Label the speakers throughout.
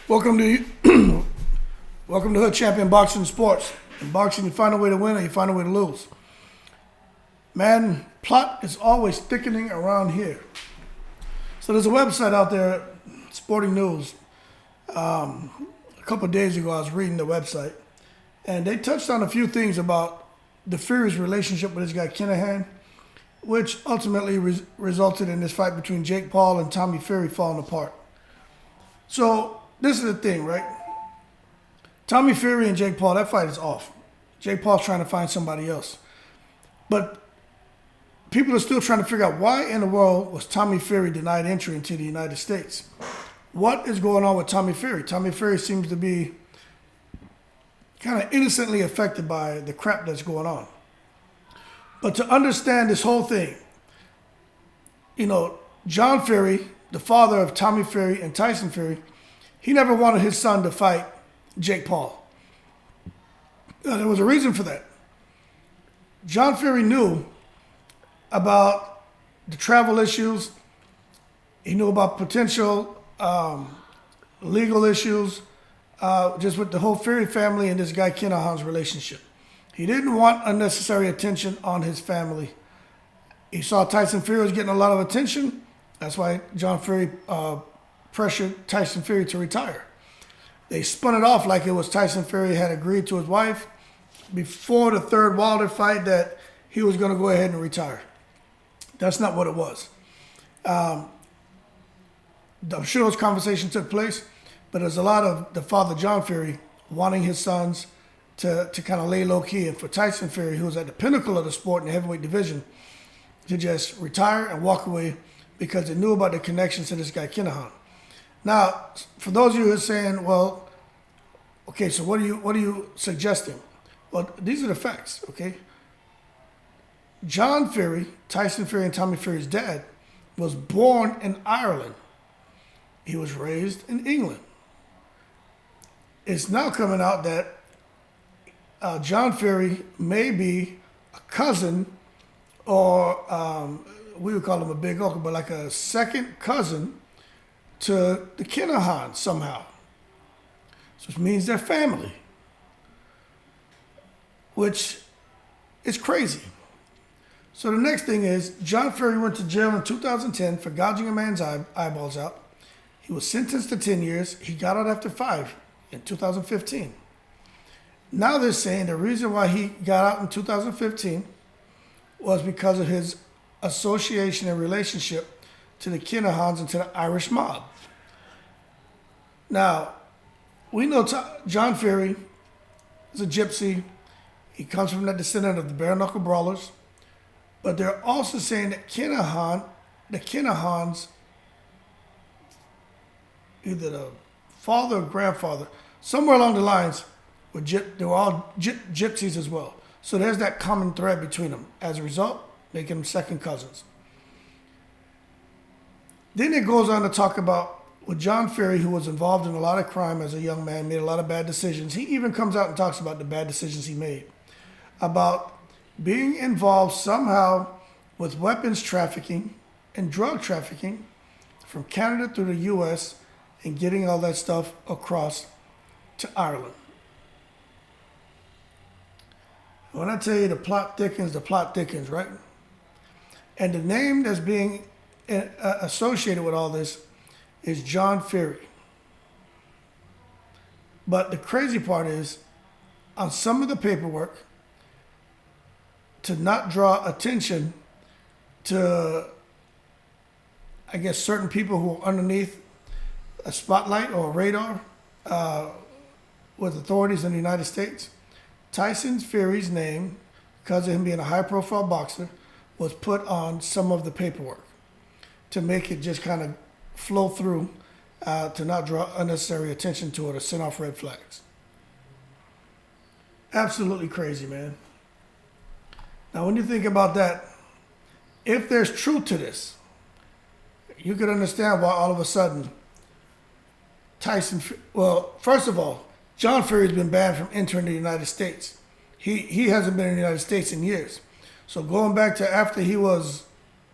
Speaker 1: Welcome to welcome to Hood Champion Boxing Sports. In boxing, you find a way to win or you find a way to lose. Man, plot is always thickening around here. So there's a website out there, Sporting News. A couple of days ago, I was reading the website, and they touched on a few things about the Fury's relationship with this guy Kinahan, which ultimately resulted in this fight between Jake Paul and Tommy Fury falling apart. So this is the thing, right? Tommy Fury and Jake Paul, that fight is off. Jake Paul's trying to find somebody else. But people are still trying to figure out why in the world was Tommy Fury denied entry into the United States. What is going on with Tommy Fury? Tommy Fury seems to be kind of innocently affected by the crap that's going on. But to understand this whole thing, John Fury, the father of Tommy Fury and Tyson Fury, he never wanted his son to fight Jake Paul. There was a reason for that. John Fury knew about the travel issues. He knew about potential legal issues just with the whole Fury family and this guy Kinahan's relationship. He didn't want unnecessary attention on his family. He saw Tyson Fury was getting a lot of attention. That's why John Fury pressured Tyson Fury to retire. They spun it off like it was Tyson Fury had agreed to his wife before the third Wilder fight that he was going to go ahead and retire. That's not what it was. I'm sure those conversations took place, but there's a lot of the father, John Fury, wanting his sons to kind of lay low key, and for Tyson Fury, who was at the pinnacle of the sport in the heavyweight division, to just retire and walk away because they knew about the connections to this guy Kinahan. Now, for those of you who are saying, well, okay, so what are you suggesting? Well, these are the facts, okay? John Fury, Tyson Fury, and Tommy Fury's dad was born in Ireland. He was raised in England. It's now coming out that John Fury may be a cousin, or we would call him a big uncle, but like a second cousin to the Kinahan somehow. So it means they're family, which is crazy. So the next thing is, John Fury went to jail in 2010 for gouging a man's eyeballs out. He was sentenced to 10 years. He got out after 5 in 2015. Now they're saying the reason why he got out in 2015 was because of his association and relationship to the Kinahans and to the Irish mob. Now, we know John Fury is a gypsy. He comes from the descendant of the bare knuckle brawlers. But they're also saying that the Kinahans, either the father or grandfather, somewhere along the lines, they were all gypsies as well. So there's that common thread between them. As a result, making them second cousins. Then it goes on to talk about with John Fury, who was involved in a lot of crime as a young man, made a lot of bad decisions. He even comes out and talks about the bad decisions he made. About being involved somehow with weapons trafficking and drug trafficking from Canada through the U.S. and getting all that stuff across to Ireland. When I tell you the plot thickens, right? And the name that's being associated with all this is John Fury. But the crazy part is, on some of the paperwork, to not draw attention to, I guess, certain people who are underneath a spotlight or a radar with authorities in the United States, Tyson Fury's name, because of him being a high-profile boxer, was put on some of the paperwork to make it just kind of flow through, to not draw unnecessary attention to it or send off red flags. Absolutely crazy, man. Now, when you think about that, if there's truth to this, you could understand why all of a sudden first of all, John Fury's been banned from entering the United States. He hasn't been in the United States in years. So going back to after he was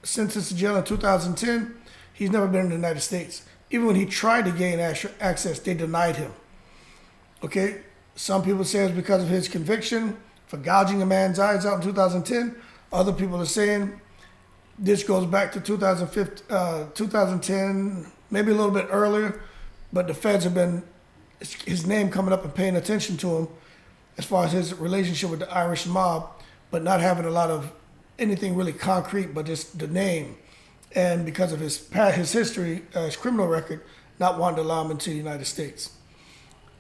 Speaker 1: sentenced to jail in 2010, he's never been in the United States. even when he tried to gain access, they denied him. Okay? Some people say it's because of his conviction for gouging a man's eyes out in 2010. Other people are saying this goes back to 2010, maybe a little bit earlier, but the feds have been, his name coming up and paying attention to him as far as his relationship with the Irish mob, but not having a lot of anything really concrete, but just the name. And because of his history, his criminal record, not wanting to allow him into the United States.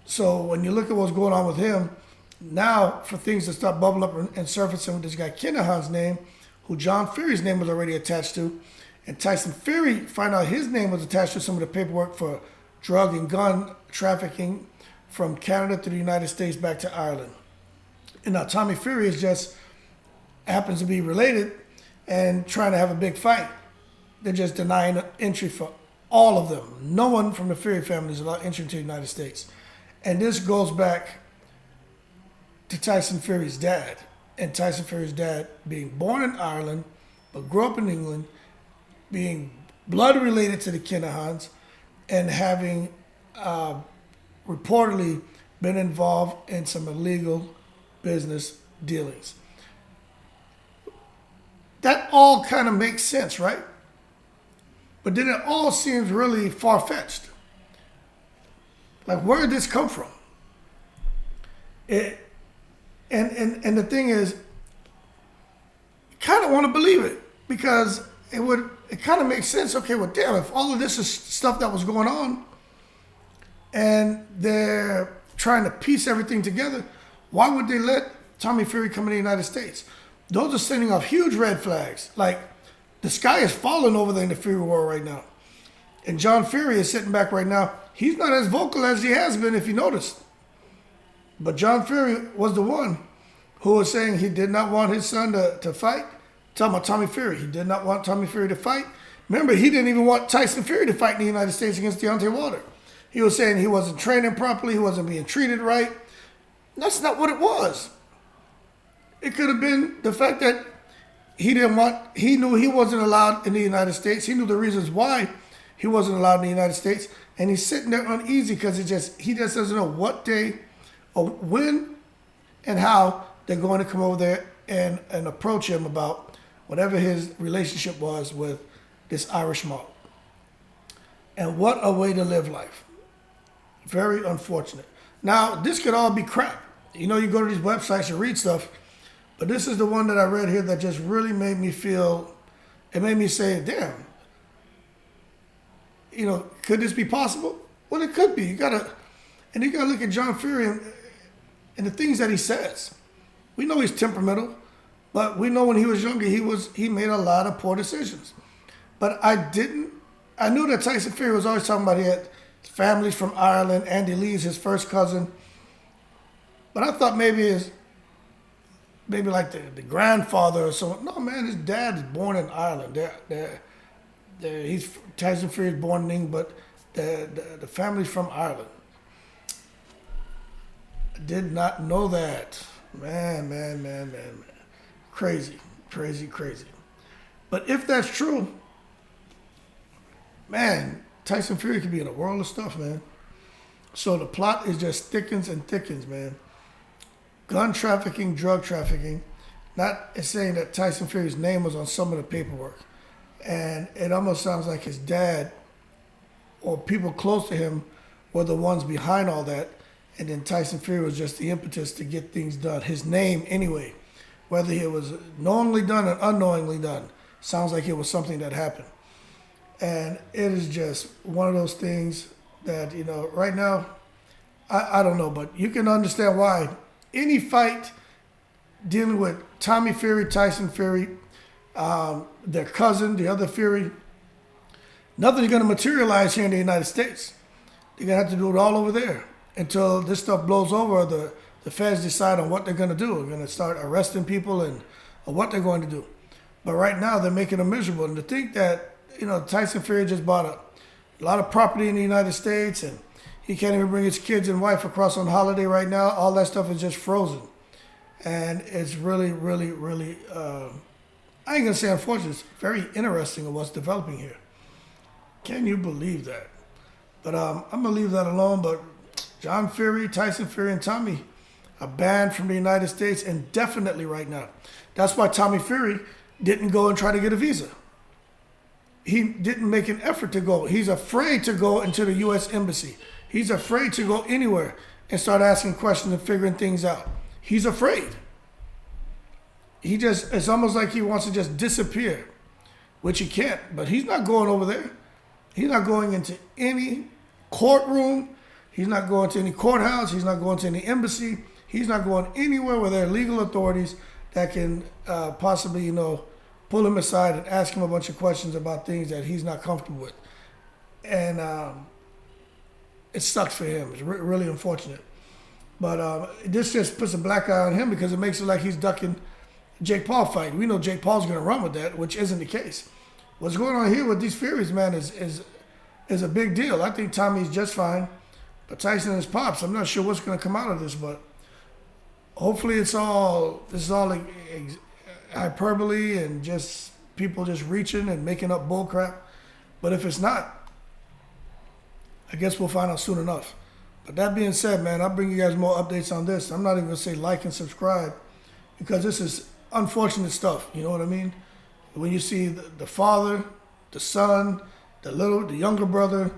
Speaker 1: So when you look at what's going on with him, now for things to start bubbling up and surfacing with this guy Kinahan's name, who John Fury's name was already attached to, and Tyson Fury find out his name was attached to some of the paperwork for drug and gun trafficking from Canada to the United States back to Ireland. And now Tommy Fury is just happens to be related and trying to have a big fight. They're just denying entry for all of them. No one from the Fury family is allowed entry to the United States. And this goes back to Tyson Fury's dad. And Tyson Fury's dad being born in Ireland, but grew up in England, being blood related to the Kinahans, and having reportedly been involved in some illegal business dealings. That all kind of makes sense, right? But then it all seems really far-fetched. Like, where did this come from? And the thing is, you kind of want to believe it because it kind of makes sense. Okay, well, damn, if all of this is stuff that was going on and they're trying to piece everything together, why would they let Tommy Fury come in the United States? Those are sending off huge red flags. Like, the sky is falling over there in the Fury war right now. And John Fury is sitting back right now. He's not as vocal as he has been, if you noticed. But John Fury was the one who was saying he did not want his son to fight. Talking about Tommy Fury. He did not want Tommy Fury to fight. Remember, he didn't even want Tyson Fury to fight in the United States against Deontay Wilder. He was saying he wasn't training properly. He wasn't being treated right. That's not what it was. It could have been the fact that he knew he wasn't allowed in the United States. He knew the reasons why he wasn't allowed in the United States. And he's sitting there uneasy because he just doesn't know what day or when and how they're going to come over there and approach him about whatever his relationship was with this Irish mob. And what a way to live life. Very unfortunate. Now, this could all be crap. You know, you go to these websites and read stuff, but this is the one that I read here that just really made me feel, it made me say, damn, you know, could this be possible? Well, it could be. You gotta look at John Fury and the things that he says. We know he's temperamental, but we know when he was younger, he made a lot of poor decisions. But I knew that Tyson Fury was always talking about he had families from Ireland. Andy Lee's his first cousin. But I thought maybe like the grandfather or someone. No, man, his dad is born in Ireland. Tyson Fury is born in England, but the family's from Ireland. I did not know that. Man. Crazy. But if that's true, man, Tyson Fury could be in a world of stuff, man. So the plot is just thickens and thickens, man. Gun trafficking, drug trafficking. Not saying that Tyson Fury's name was on some of the paperwork. And it almost sounds like his dad or people close to him were the ones behind all that. And then Tyson Fury was just the impetus to get things done. His name, anyway, whether it was knowingly done or unknowingly done, sounds like it was something that happened. And it is just one of those things that, you know, right now, I don't know, but you can understand why any fight dealing with Tommy Fury, Tyson Fury, their cousin, the other Fury, nothing's going to materialize here in the United States. They're going to have to do it all over there until this stuff blows over. The feds decide on what they're going to do. They're going to start arresting people and what they're going to do. But right now, they're making them miserable. And to think that, you know, Tyson Fury just bought a lot of property in the United States and he can't even bring his kids and wife across on holiday right now. All that stuff is just frozen. And it's really, I ain't going to say unfortunate. It's very interesting of what's developing here. Can you believe that? But I'm gonna leave that alone. But John Fury, Tyson Fury, and Tommy are banned from the United States indefinitely right now. That's why Tommy Fury didn't go and try to get a visa. He didn't make an effort to go. He's afraid to go into the U.S. Embassy. He's afraid to go anywhere and start asking questions and figuring things out. He's afraid. It's almost like he wants to just disappear, which he can't, but he's not going over there. He's not going into any courtroom. He's not going to any courthouse. He's not going to any embassy. He's not going anywhere where there are legal authorities that can possibly, pull him aside and ask him a bunch of questions about things that he's not comfortable with. And it sucks for him. It's really unfortunate. But this just puts a black eye on him because it makes it like he's ducking Jake Paul fight. We know Jake Paul's going to run with that, which isn't the case. What's going on here with these Furies, man, is a big deal. I think Tommy's just fine. But Tyson and his pops, I'm not sure what's going to come out of this, but hopefully this is all hyperbole and just people just reaching and making up bull crap. But if it's not, I guess we'll find out soon enough. But that being said, man, I'll bring you guys more updates on this. I'm not even going to say like and subscribe because this is unfortunate stuff. You know what I mean? When you see the father, the son, the younger brother,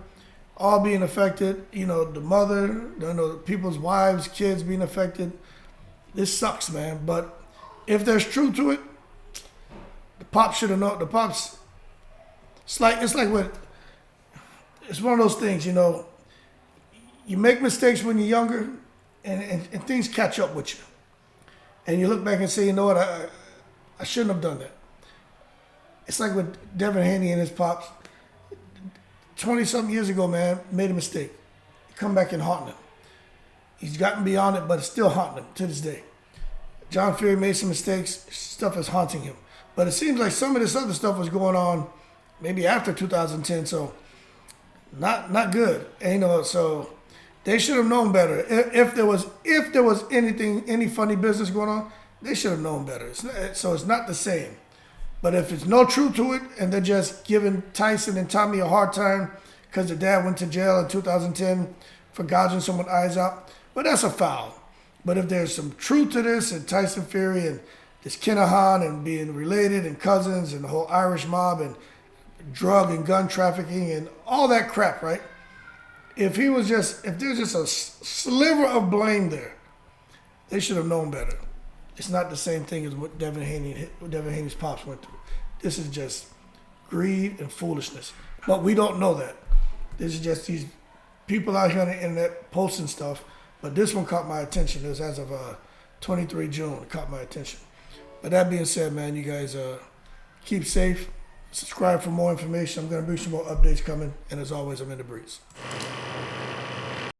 Speaker 1: all being affected, the mother, people's wives, kids being affected. This sucks, man. But if there's truth to it, the pops should have known. The pops, it's one of those things, you make mistakes when you're younger and things catch up with you. And you look back and say, you know what, I shouldn't have done that. It's like with Devin Haney and his pops. 20-something years ago, man, made a mistake. He come back and haunting him. He's gotten beyond it, but it's still haunting him to this day. John Fury made some mistakes. Stuff is haunting him. But it seems like some of this other stuff was going on maybe after 2010, so not good. And, so they should have known better. If there was any funny business going on, they should have known better. So it's not the same. But if there's no truth to it and they're just giving Tyson and Tommy a hard time because their dad went to jail in 2010 for gouging someone's eyes out, well, that's a foul. But if there's some truth to this and Tyson Fury and this Kinahan and being related and cousins and the whole Irish mob and drug and gun trafficking and all that crap, right? If there's just a sliver of blame there, they should have known better. It's not the same thing as what Devin Haney's pops went through. This is just greed and foolishness. But we don't know that. This is just these people out here on the internet posting stuff. But this one caught my attention. It was as of 23 June. It caught my attention. But that being said, man, you guys keep safe. Subscribe for more information. I'm going to bring some more updates coming. And as always, I'm in the breeze.